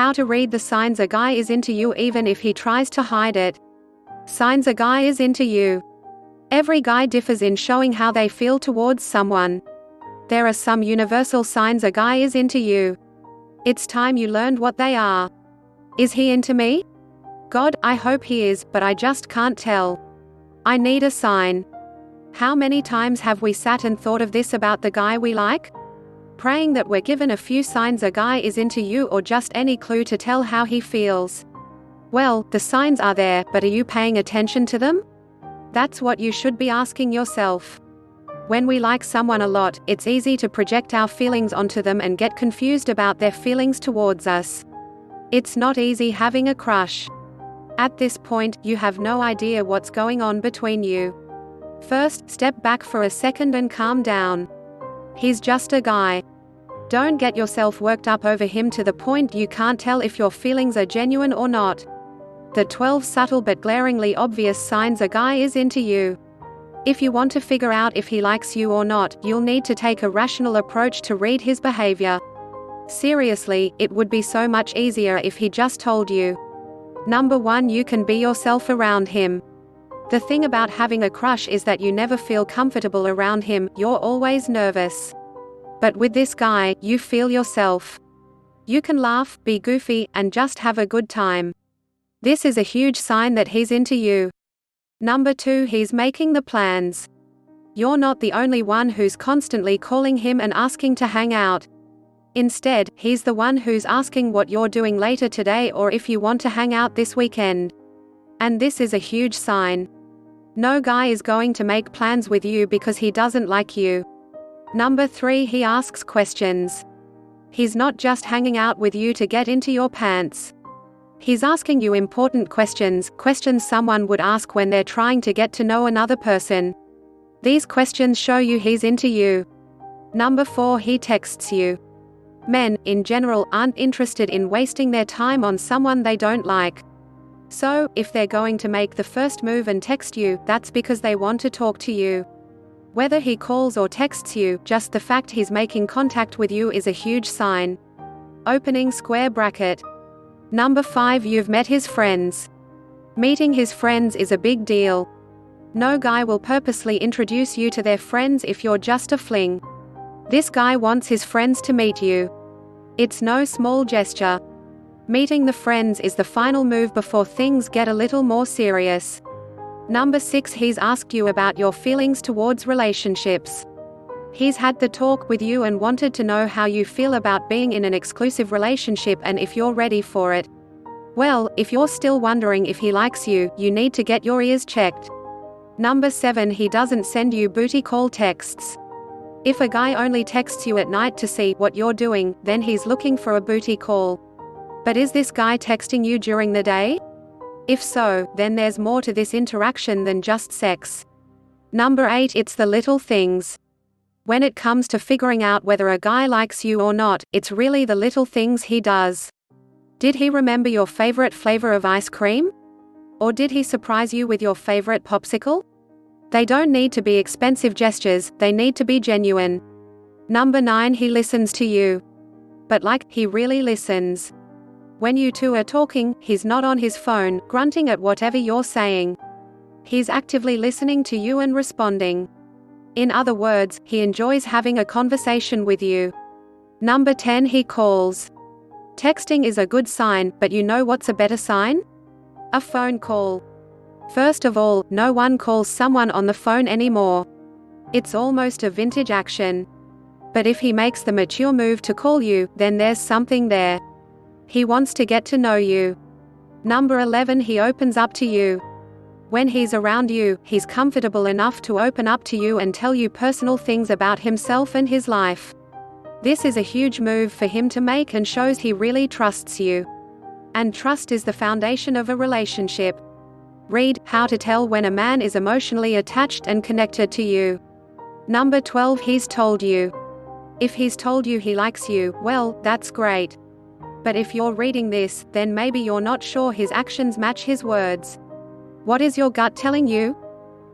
How to read the signs a guy is into you even if he tries to hide it. Signs a guy is into you. Every guy differs in showing how they feel towards someone. There are some universal signs a guy is into you. It's time you learned what they are. Is he into me? God, I hope he is, but I just can't tell. I need a sign. How many times have we sat and thought of this about the guy we like? Praying that we're given a few signs a guy is into you or just any clue to tell how he feels. Well, the signs are there, but are you paying attention to them? That's what you should be asking yourself. When we like someone a lot, it's easy to project our feelings onto them and get confused about their feelings towards us. It's not easy having a crush. At this point, you have no idea what's going on between you. First, step back for a second and calm down. He's just a guy. Don't get yourself worked up over him to the point you can't tell if your feelings are genuine or not. The 12 subtle but glaringly obvious signs a guy is into you. If you want to figure out if he likes you or not, you'll need to take a rational approach to read his behavior. Seriously, it would be so much easier if he just told you. Number 1, you can be yourself around him. The thing about having a crush is that you never feel comfortable around him, you're always nervous. But with this guy, you feel yourself. You can laugh, be goofy, and just have a good time. This is a huge sign that he's into you. Number 2, he's making the plans. You're not the only one who's constantly calling him and asking to hang out. Instead, he's the one who's asking what you're doing later today or if you want to hang out this weekend. And this is a huge sign. No guy is going to make plans with you because he doesn't like you. Number 3, he asks questions. He's not just hanging out with you to get into your pants. He's asking you important questions, questions someone would ask when they're trying to get to know another person. These questions show you he's into you. Number 4, he texts you. Men, in general, aren't interested in wasting their time on someone they don't like. So, if they're going to make the first move and text you, that's because they want to talk to you. Whether he calls or texts you, just the fact he's making contact with you is a huge sign. Opening square bracket. Number 5, you've met his friends. Meeting his friends is a big deal. No guy will purposely introduce you to their friends if you're just a fling. This guy wants his friends to meet you. It's no small gesture. Meeting the friends is the final move before things get a little more serious. Number 6, he's asked you about your feelings towards relationships. He's had the talk with you and wanted to know how you feel about being in an exclusive relationship and if you're ready for it. Well, if you're still wondering if he likes you, you need to get your ears checked. Number 7, he doesn't send you booty call texts. If a guy only texts you at night to see what you're doing, then he's looking for a booty call. But is this guy texting you during the day? If so, then there's more to this interaction than just sex. Number 8, it's the little things. When it comes to figuring out whether a guy likes you or not, it's really the little things he does. Did he remember your favorite flavor of ice cream? Or did he surprise you with your favorite popsicle? They don't need to be expensive gestures, they need to be genuine. Number 9, he listens to you. But like, he really listens. When you two are talking, he's not on his phone, grunting at whatever you're saying. He's actively listening to you and responding. In other words, he enjoys having a conversation with you. Number 10, he calls. Texting is a good sign, but you know what's a better sign? A phone call. First of all, no one calls someone on the phone anymore. It's almost a vintage action. But if he makes the mature move to call you, then there's something there. He wants to get to know you. Number 11, he opens up to you. When he's around you, he's comfortable enough to open up to you and tell you personal things about himself and his life. This is a huge move for him to make and shows he really trusts you. And trust is the foundation of a relationship. Read How to Tell When a Man is Emotionally Attached and Connected to You. Number 12, he's told you. If he's told you he likes you, well, that's great. But if you're reading this, then maybe you're not sure his actions match his words. What is your gut telling you?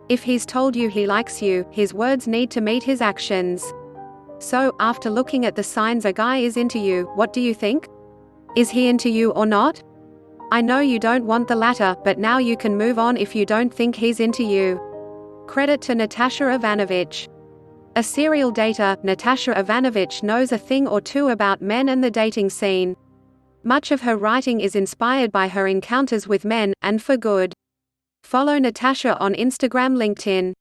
If he's told you he likes you, his words need to meet his actions. So, after looking at the signs a guy is into you, what do you think? Is he into you or not? I know you don't want the latter, but now you can move on if you don't think he's into you. Credit to Natasha Ivanovic. A serial dater, Natasha Ivanovic knows a thing or two about men and the dating scene. Much of her writing is inspired by her encounters with men, and for good. Follow Natasha on Instagram, LinkedIn.